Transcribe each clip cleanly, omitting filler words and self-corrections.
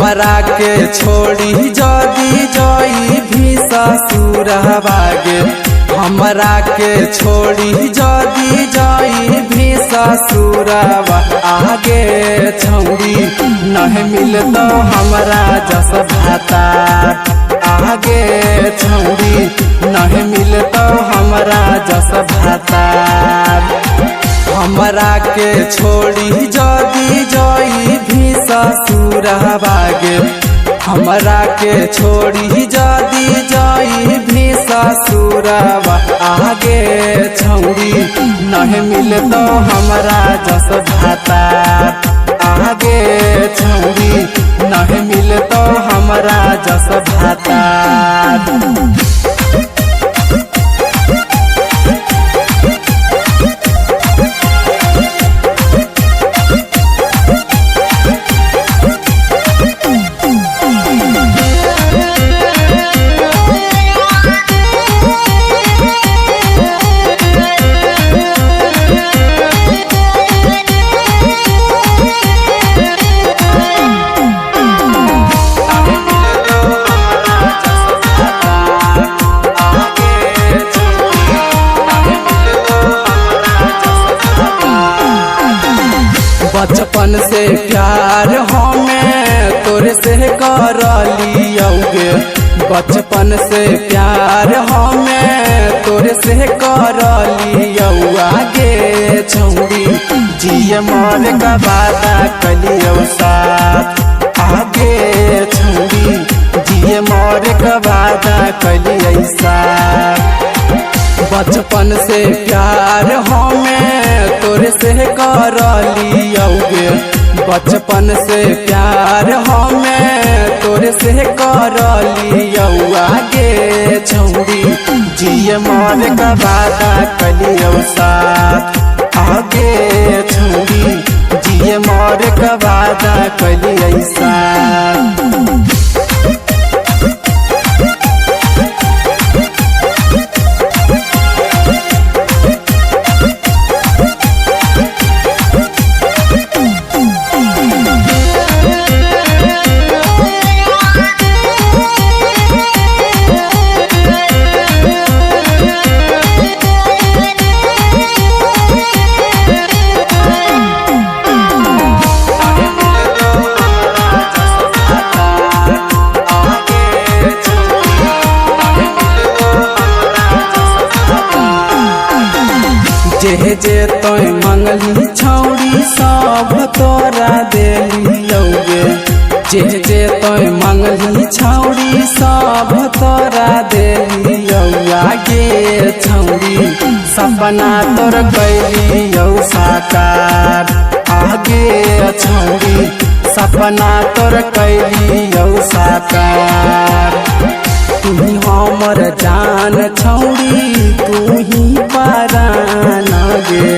हमरा के छोड़ी जदी जई भी ससुरवा गे। हमरा के छोड़ी जदी जई भी ससुरवा आगे छौड़ी नहीं मिलतो हमरा जस भातार। आगे छौड़ी नहीं मिलतो हमरा जस भातार। हमरा के छोड़ी जदी जई भी ससुरवा गे। हमरा के छोड़ी जदी जई भी ससुरवा आगे छौड़ी नहीं मिलतो हमरा जस भातार। आगे छौड़ी नहीं मिलतो हमरा जस भातार। बचपन से प्यार हमें तोरे से कर लियोगे। बचपन से प्यार हमें तोरे से कर लियो। आगे छौड़ी जिए मर का वादा कलियो साथ। आगे छौड़ी जिए मर का वादा कलियो साथ। बचपन से प्यार हमें तोरे से कर लियोगे। बचपन से प्यार हमें तोरे से कर लियो। आगे छौड़ी जिए मर का वादा कलियो साथ। आगे छौड़ी जिए मर का वादा कलियो साथ। जे जे तोय मंगली छौड़ी सब तोरा देलियोगे। जे जे तोय मंगली छौड़ी सब तोरा देलियो। आगे छौड़ी सपना तोर कैलियो साकार। आगे छौड़ी सपना तोर कैलियो साकार। तू हमर जान छौड़ी तू ही परान गे।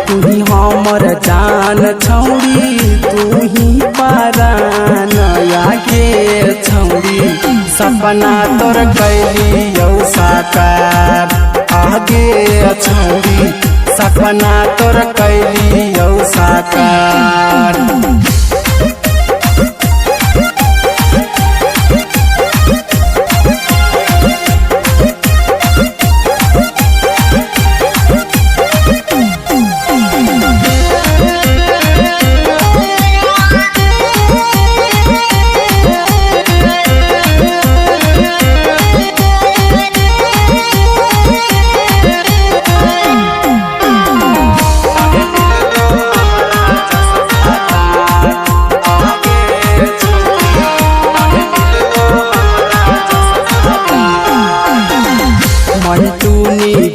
तू हमर जान छौड़ी तू ही परान। आगे छौड़ी सपना तोर कैलियो साकार। आगे छौड़ी सपना तोर कैलियो साकार।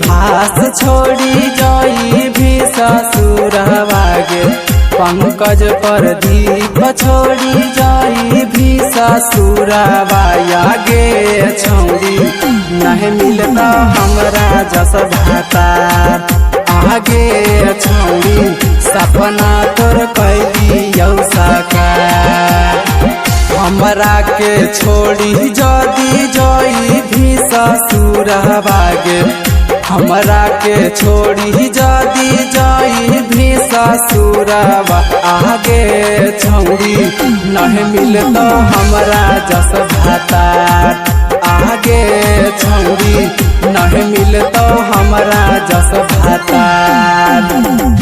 भास छोड़ी जाई भी ससुरवा गे। पंकज प्रदीप छोड़ी जाई भी ससुरवा। आगे छौड़ी नहीं मिलता हमरा जस भातार। आगे छौड़ी सपना तोर कैलियो साकार। हमरा के छोड़ी जदी जई भी ससुरवा गे। हमरा के छोड़ी जदी जई भी ससुरवा आगे छौड़ी नहीं मिलतो हमरा जस भातार आगे छौड़ी नहीं मिलतो हमरा जस भातार।